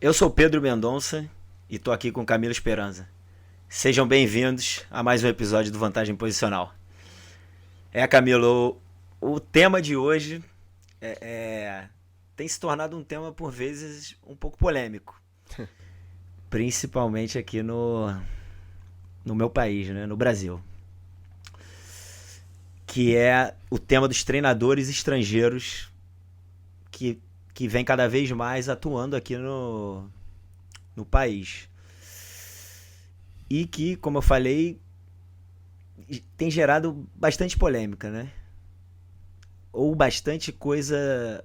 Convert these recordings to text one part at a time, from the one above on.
Eu sou Pedro Mendonça e tô aqui com Camilo Esperança. Sejam bem-vindos a mais um episódio do Vantagem Posicional. Camilo, o tema de hoje tem se tornado um tema por vezes um pouco polêmico, principalmente aqui no meu país, né, no Brasil, que é o tema dos treinadores estrangeiros que, que vem cada vez mais atuando aqui no país. E que, como eu falei, tem gerado bastante polêmica, né? Ou bastante coisa.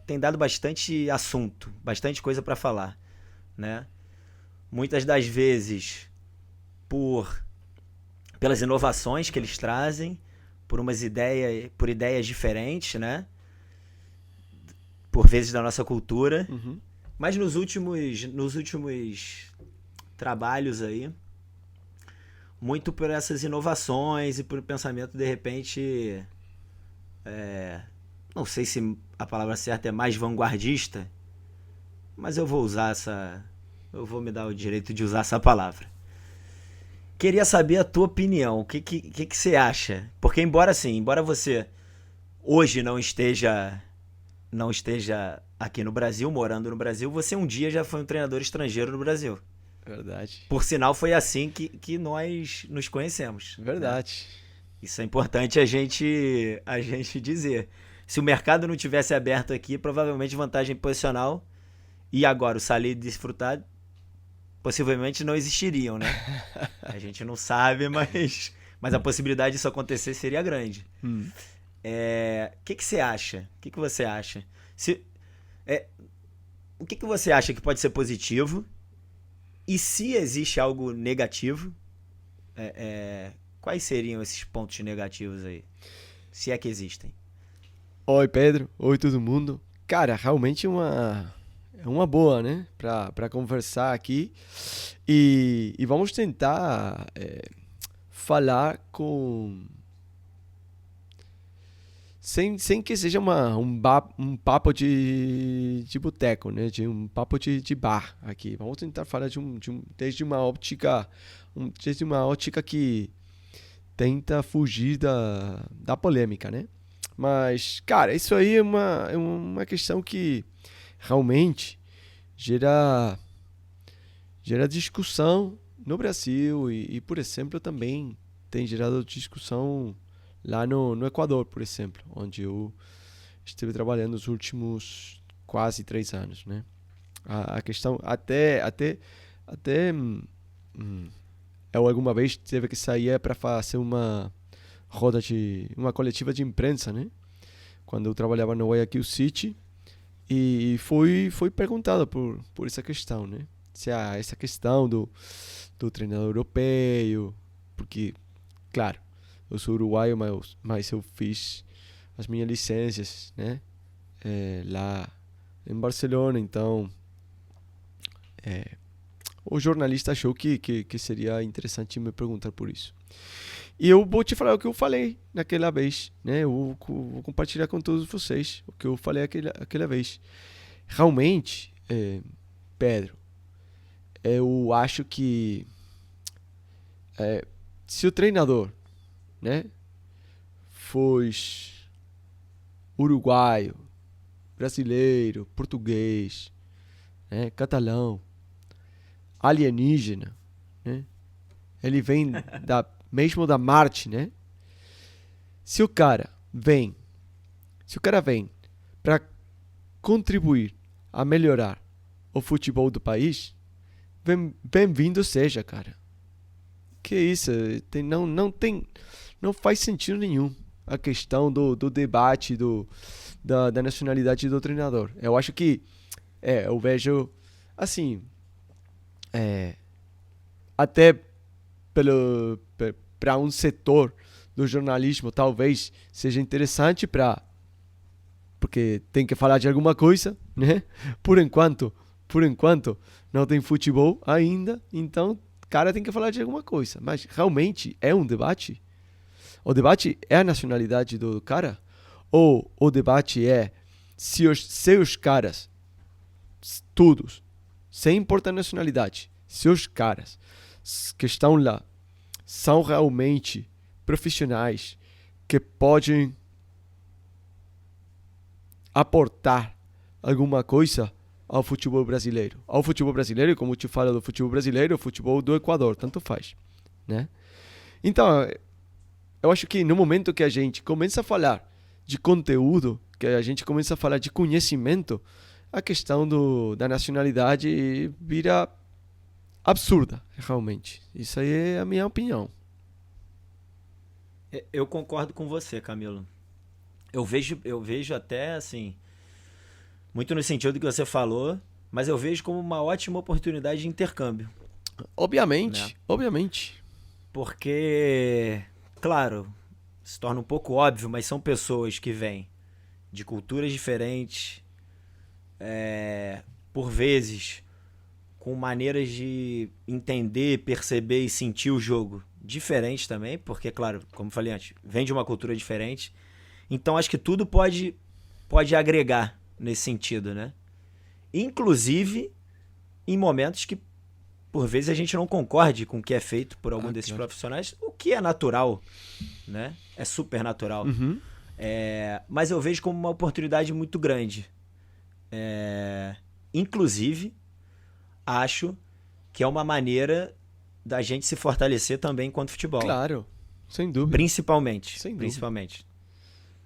Tem dado bastante assunto, bastante coisa para falar, né? Muitas das vezes por pelas inovações que eles trazem, por ideias diferentes, né? Por vezes da nossa cultura, Uhum. mas nos últimos trabalhos aí, muito por essas inovações e por pensamento de repente, não sei se a palavra certa é mais vanguardista, mas eu vou me dar o direito de usar essa palavra. Queria saber a tua opinião, o que você acha? Porque embora você hoje não esteja aqui no Brasil, morando no Brasil, você um dia já foi um treinador estrangeiro no Brasil. Verdade. Por sinal, foi assim que nós nos conhecemos, né? Verdade. Isso é importante a gente dizer. Se o mercado não tivesse aberto aqui, provavelmente vantagem posicional e agora o Salih e Desfrutar possivelmente não existiriam, né? A gente não sabe, mas a possibilidade disso acontecer seria grande. Hum. O que você acha? O que você acha? Se, é, o que você acha que pode ser positivo? E se existe algo negativo, quais seriam esses pontos negativos aí? Se é que existem. Oi, Pedro. Oi, todo mundo. Cara, realmente é uma boa, né? Pra conversar aqui. E vamos tentar falar com. Sem que seja um papo de boteco, né? Um papo de bar aqui. Vamos tentar falar desde uma ótica que tenta fugir da polêmica, né? Mas, cara, isso aí é uma questão que realmente gera, gera discussão no Brasil e, por exemplo, também tem gerado discussão lá no Equador, por exemplo, onde eu estive trabalhando nos últimos quase 3 anos, né? A questão até eu alguma vez teve que sair para fazer uma coletiva de imprensa, né? Quando eu trabalhava no Guayaquil City e foi perguntado por essa questão, né? Se há essa questão do treinador europeu, porque, claro, eu sou uruguaio, mas eu fiz as minhas licenças, né? Lá em Barcelona, então o jornalista achou que seria interessante me perguntar por isso. E eu vou te falar o que eu falei naquela vez, né? Eu vou compartilhar com todos vocês o que eu falei aquela vez. Realmente, Pedro, eu acho que se o treinador, né, fosse uruguaio, brasileiro, português, né, catalão, alienígena, né, ele vem mesmo da Marte, né? Se o cara vem, se o cara vem para contribuir a melhorar o futebol do país, bem-vindo seja, cara. Que isso? Não faz sentido nenhum a questão do debate da nacionalidade do treinador. Eu acho que eu vejo assim, é, até pelo para um setor do jornalismo talvez seja interessante para porque tem que falar de alguma coisa, né? Por enquanto, por enquanto não tem futebol ainda, então o cara tem que falar de alguma coisa. Mas realmente é um debate? O debate é a nacionalidade do cara? Ou o debate é se os caras, todos, sem importar a nacionalidade, se os caras que estão lá são realmente profissionais que podem aportar alguma coisa ao futebol brasileiro. Ao futebol brasileiro, como te falo do futebol brasileiro, o futebol do Equador, tanto faz, né? Então, eu acho que no momento que a gente começa a falar de conteúdo, que a gente começa a falar de conhecimento, a questão da nacionalidade vira absurda, realmente. Isso aí é a minha opinião. Eu concordo com você, Camilo. Eu vejo até assim, muito no sentido do que você falou, mas eu vejo como uma ótima oportunidade de intercâmbio, né? Obviamente, obviamente. Porque, claro, se torna um pouco óbvio, mas são pessoas que vêm de culturas diferentes, por vezes com maneiras de entender, perceber e sentir o jogo diferentes também, porque, claro, como eu falei antes, vem de uma cultura diferente. Então acho que tudo pode agregar nesse sentido, né? Inclusive em momentos que por vezes a gente não concorde com o que é feito por algum desses Claro. profissionais, o que é natural, né? É super natural. Uhum. Mas eu vejo como uma oportunidade muito grande. Inclusive, acho que é uma maneira da gente se fortalecer também enquanto futebol. Claro, sem dúvida, Principalmente. sem dúvida, Principalmente.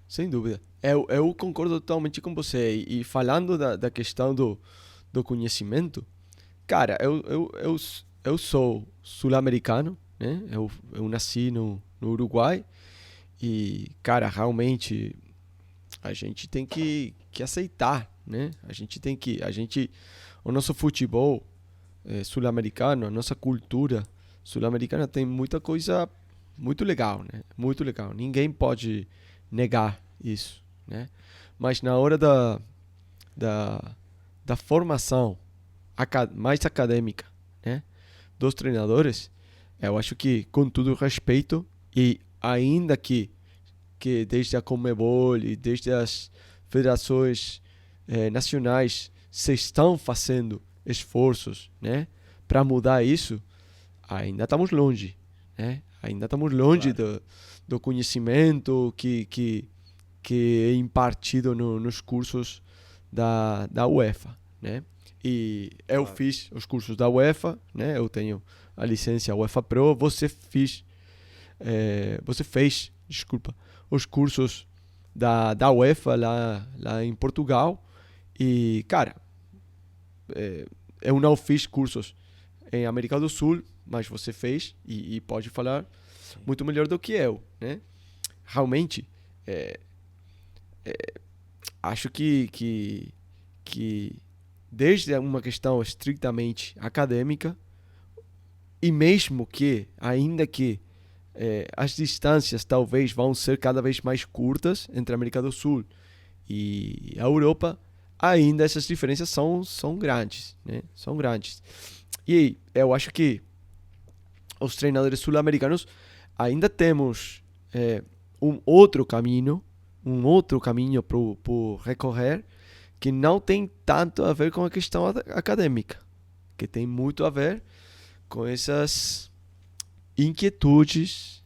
sem dúvida. Eu concordo totalmente com você. E falando da questão do conhecimento, cara, eu sou sul-americano, né? Eu nasci no Uruguai e, cara, realmente a gente tem que aceitar, né? O nosso futebol sul-americano, a nossa cultura sul-americana tem muita coisa muito legal, né? Muito legal. Ninguém pode negar isso, né? Mas na hora da, da formação mais acadêmica, né, dos treinadores, eu acho que, com todo respeito, e ainda que desde a Conmebol e desde as federações nacionais se estão fazendo esforços, né, para mudar isso, ainda estamos longe, né? Ainda estamos longe Claro. do conhecimento que é impartido nos cursos da UEFA, né? E eu Claro. fiz os cursos da UEFA, né? Eu tenho a licença UEFA Pro. Você fez, desculpa, os cursos da UEFA lá em Portugal. E, cara, eu não fiz cursos em América do Sul, mas você fez e pode falar Sim. muito melhor do que eu, né? Realmente, é, acho que desde uma questão estritamente acadêmica, e mesmo que, ainda que as distâncias talvez vão ser cada vez mais curtas entre a América do Sul e a Europa, ainda essas diferenças são grandes, né? São grandes. E eu acho que os treinadores sul-americanos ainda temos um outro caminho por recorrer, que não tem tanto a ver com a questão acadêmica, que tem muito a ver com essas inquietudes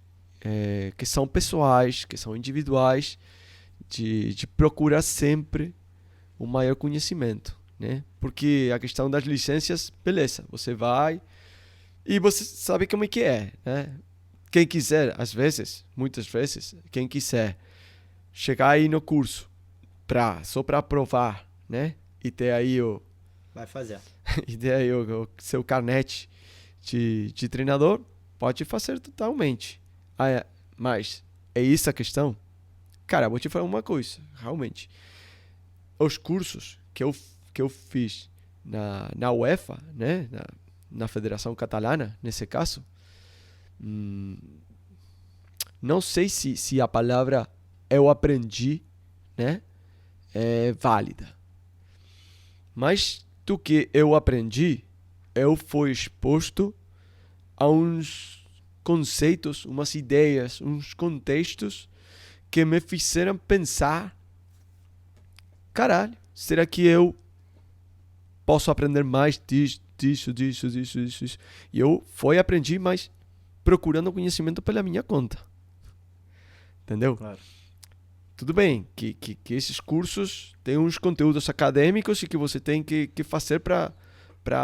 que são pessoais, que são individuais, de procurar sempre um maior conhecimento, né? Porque a questão das licenças, beleza, você vai e você sabe como é que é, né? Quem quiser, às vezes, muitas vezes, quem quiser chegar aí no curso só para aprovar, né? E ter aí Vai fazer. e ter aí o seu carnet de treinador, pode fazer totalmente. Mas é isso a questão? Cara, vou te falar uma coisa, realmente. Os cursos que eu fiz na UEFA, né? Na Federação Catalana, nesse caso, não sei se a palavra eu aprendi, né, é válida. Mas do que eu aprendi, eu fui exposto a uns conceitos, umas ideias, uns contextos que me fizeram pensar, caralho, será que eu posso aprender mais disso. E eu aprendi, mas procurando conhecimento pela minha conta. Entendeu? Claro. Tudo bem que esses cursos têm uns conteúdos acadêmicos e que você tem que fazer para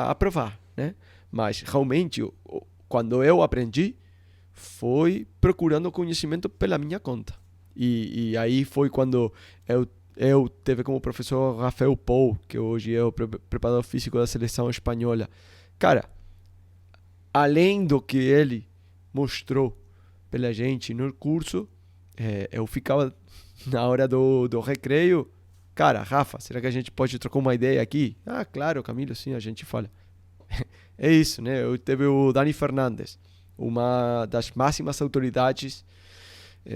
aprovar, né? Mas realmente, quando eu aprendi, foi procurando conhecimento pela minha conta. E aí foi quando eu teve como professor Rafael Pou, que hoje é o preparador físico da seleção espanhola. Cara, além do que ele mostrou pela gente no curso, eu ficava na hora do recreio. Cara, Rafa, será que a gente pode trocar uma ideia aqui? Ah, claro, Camilo, sim, a gente fala. É isso, né? Eu teve o Dani Fernandes, uma das máximas autoridades,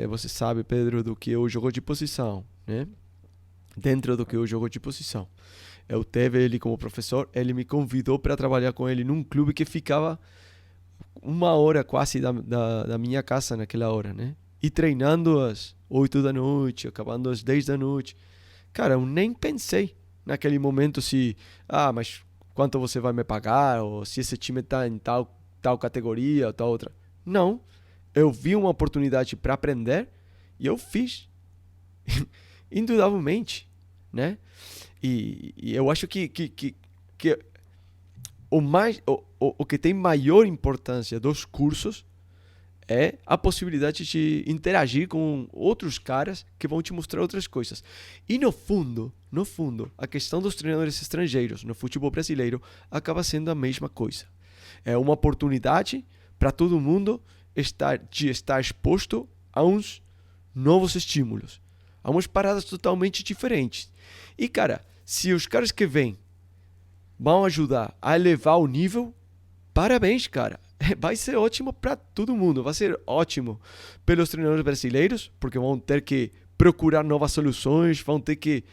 você sabe, Pedro, do que é o jogo de posição, né? Dentro do que é o jogo de posição. Eu teve ele como professor, ele me convidou para trabalhar com ele num clube que ficava 1 hora quase da minha casa naquela hora, né? E treinando às 8 da noite, acabando às 10 da noite. Cara, eu nem pensei naquele momento se, mas quanto você vai me pagar, ou se esse time está em tal categoria ou tal outra. Não, eu vi uma oportunidade para aprender e eu fiz. Indubitavelmente, né? E eu acho que o que tem maior importância dos cursos é a possibilidade de interagir com outros caras que vão te mostrar outras coisas. E no fundo, a questão dos treinadores estrangeiros no futebol brasileiro acaba sendo a mesma coisa. É uma oportunidade para todo mundo estar exposto a uns novos estímulos, a umas paradas totalmente diferentes. E, cara, se os caras que vêm vão ajudar a elevar o nível, parabéns, cara. Vai ser ótimo para todo mundo. Vai ser ótimo pelos treinadores brasileiros, porque vão ter que procurar novas soluções, vão ter que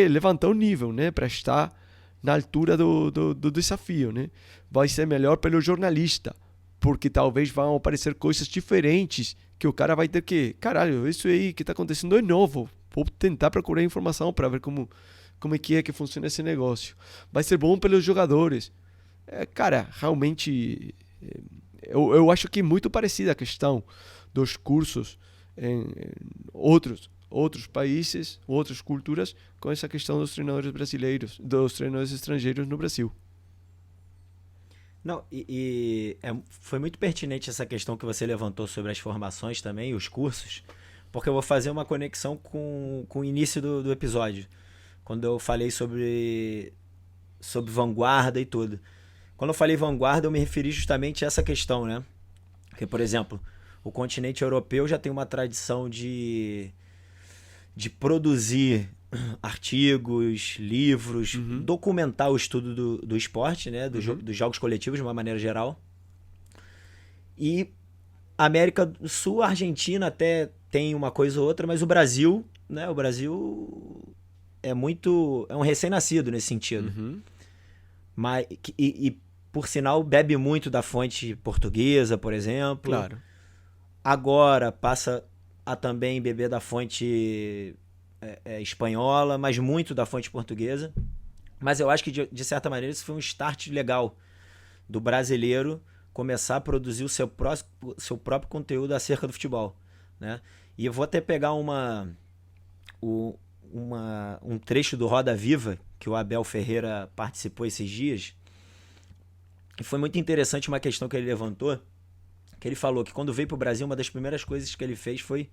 levantar o nível, né, para estar na altura do desafio, né? Vai ser melhor pelo jornalista, porque talvez vão aparecer coisas diferentes que o cara vai ter que, caralho, isso aí que está acontecendo é novo. Vou tentar procurar informação para ver como é que funciona esse negócio. Vai ser bom pelos jogadores. Cara, realmente eu acho que é muito parecida a questão dos cursos em outros países, outras culturas, com essa questão dos treinadores brasileiros, dos treinadores estrangeiros no Brasil. Não, foi muito pertinente essa questão que você levantou sobre as formações também, os cursos, porque eu vou fazer uma conexão com o início do episódio, quando eu falei sobre vanguarda e tudo. Quando eu falei vanguarda, eu me referi justamente a essa questão, né? Porque, por exemplo, o continente europeu já tem uma tradição de produzir artigos, livros, documentar o estudo do esporte, né? Dos jogos coletivos, de uma maneira geral. E a América do Sul, a Argentina até tem uma coisa ou outra, mas o Brasil, né? O Brasil é um recém-nascido nesse sentido. Mas, por sinal, bebe muito da fonte portuguesa, por exemplo. Claro. Agora passa a também beber da fonte espanhola, mas muito da fonte portuguesa. Mas eu acho que, de certa maneira, isso foi um start legal do brasileiro começar a produzir o seu próprio conteúdo acerca do futebol, né? E eu vou até pegar um trecho do Roda Viva, que o Abel Ferreira participou esses dias. E foi muito interessante uma questão que ele levantou, que ele falou que quando veio para o Brasil, uma das primeiras coisas que ele fez foi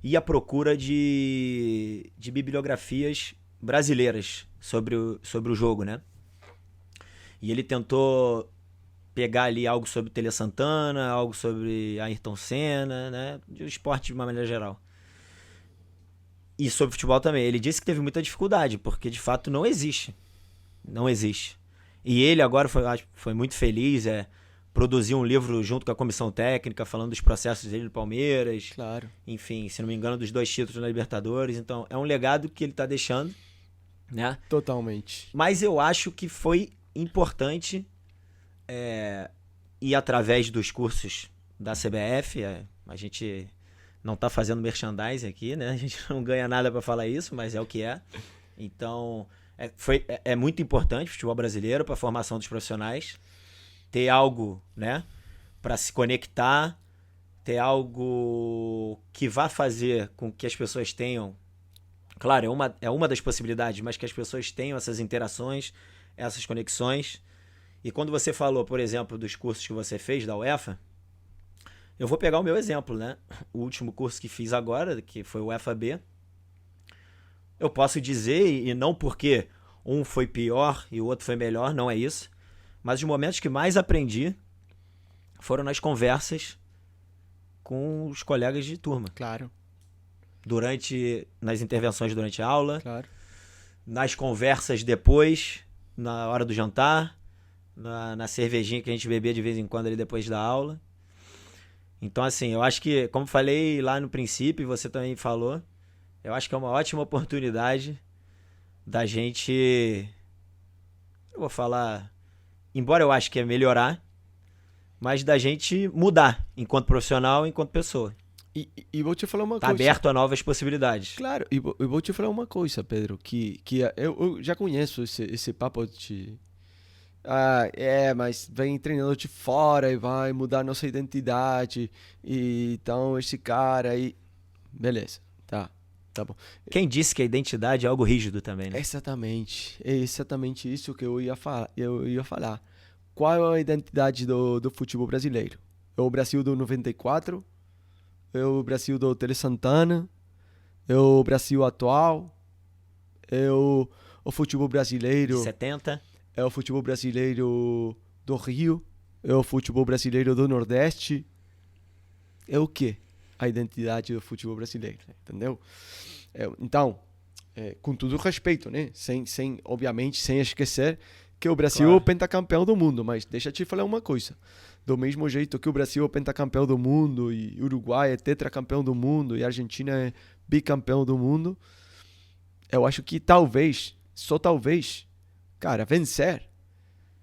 ir à procura de bibliografias brasileiras sobre o jogo, né? E ele tentou pegar ali algo sobre Tele Santana, algo sobre Ayrton Senna, né? De esporte de uma maneira geral. E sobre futebol também. Ele disse que teve muita dificuldade, porque de fato não existe. Não existe. E ele agora foi muito feliz, produziu um livro junto com a comissão técnica, falando dos processos dele no Palmeiras. Claro. Enfim, se não me engano, dos 2 títulos na Libertadores. Então, é um legado que ele está deixando, né? Totalmente. Mas eu acho que foi importante ir através dos cursos da CBF. A gente não está fazendo merchandising aqui, né? A gente não ganha nada para falar isso, mas é o que é. Então, É muito importante o futebol brasileiro para a formação dos profissionais. Ter algo, né, para se conectar, ter algo que vá fazer com que as pessoas tenham, claro, é uma das possibilidades, mas que as pessoas tenham essas interações, essas conexões. E quando você falou, por exemplo, dos cursos que você fez da UEFA, eu vou pegar o meu exemplo, né? O último curso que fiz agora, que foi o UEFA-B, eu posso dizer, e não porque um foi pior e o outro foi melhor, não é isso, mas os momentos que mais aprendi foram nas conversas com os colegas de turma. Claro, Nas intervenções durante a aula, claro. nas conversas depois, na hora do jantar, na cervejinha que a gente bebia de vez em quando ali depois da aula. Então, assim, eu acho que, como falei lá no princípio, e você também falou, eu acho que é uma ótima oportunidade da gente, eu vou falar, embora eu acho que é melhorar, mas da gente mudar enquanto profissional, enquanto pessoa. E vou te falar uma Tá coisa. aberto a novas possibilidades. Claro, eu vou te falar uma coisa, Pedro, que eu já conheço esse papo de... mas vem treinador de fora e vai mudar nossa identidade, e então esse cara aí... Beleza, tá bom. Quem disse que a identidade é algo rígido também, né? É exatamente isso que eu ia falar. Qual é a identidade do futebol brasileiro? É o Brasil do 94? É o Brasil do Tele Santana? É o Brasil atual? É o futebol De brasileiro? 70. É o futebol brasileiro do Rio? É o futebol brasileiro do Nordeste? É o quê? A identidade do futebol brasileiro, entendeu? Então, com todo respeito, né? Obviamente, sem esquecer que o Brasil é o pentacampeão do mundo, mas deixa eu te falar uma coisa. Do mesmo jeito que o Brasil é o pentacampeão do mundo, e Uruguai é tetracampeão do mundo, e Argentina é bicampeão do mundo, eu acho que talvez, só talvez, cara, vencer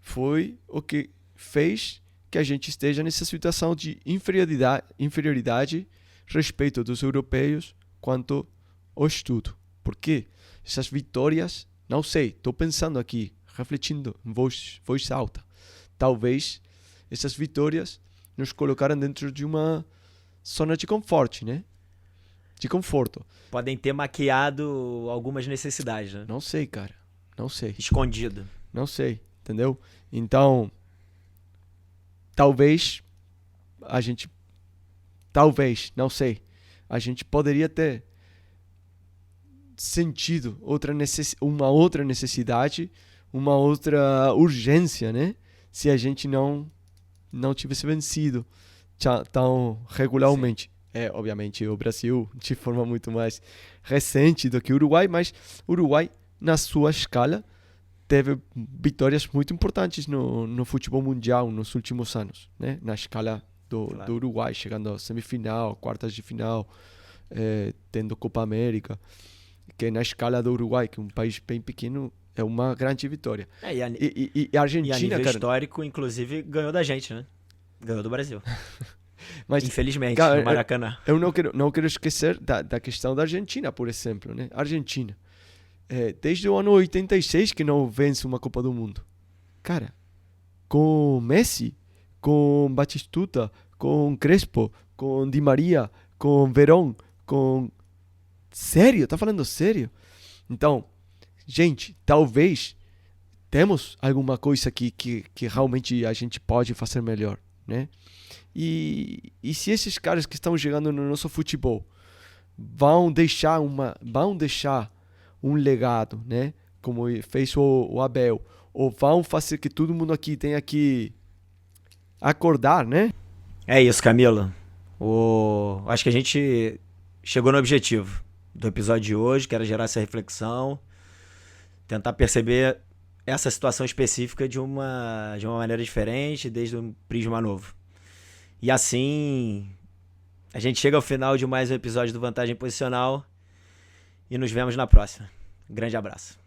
foi o que fez que a gente esteja nessa situação de inferioridade respeito dos europeus quanto ao estudo. Por quê? Essas vitórias, não sei, estou pensando aqui, refletindo em voz alta. Talvez essas vitórias nos colocaram dentro de uma zona de conforto, né? De conforto. Podem ter maquiado algumas necessidades, né? Não sei, cara. Não sei. Escondido. Não sei, entendeu? Então, talvez, não sei, a gente poderia ter sentido uma outra necessidade, uma outra urgência, né? Se a gente não tivesse vencido tão regularmente. Sim. Obviamente, o Brasil de forma muito mais recente do que o Uruguai, mas o Uruguai, na sua escala, teve vitórias muito importantes no futebol mundial nos últimos anos, né? Na escala do Uruguai, chegando à semifinal, quartas de final, tendo Copa América, que na escala do Uruguai, que é um país bem pequeno, é uma grande vitória. E a Argentina, e a nível cara, histórico, inclusive, ganhou da gente, né? Ganhou do Brasil. mas, infelizmente, cara, no Maracanã. Eu não quero esquecer da questão da Argentina, por exemplo, né? Argentina. Desde o ano 86 que não vence uma Copa do Mundo. Cara, com Messi, com Batistuta, com Crespo, com Di Maria, com Verón, com... Sério? Tá falando sério? Então, gente, talvez temos alguma coisa que realmente a gente pode fazer melhor, né? E se esses caras que estão chegando no nosso futebol vão deixar um legado, né? Como fez o Abel, ou vão fazer que todo mundo aqui tenha que acordar, né? É isso, Camilo. Acho que a gente chegou no objetivo do episódio de hoje, que era gerar essa reflexão, tentar perceber essa situação específica de uma maneira diferente, desde um prisma novo. E assim, a gente chega ao final de mais um episódio do Vantagem Posicional e nos vemos na próxima. Grande abraço.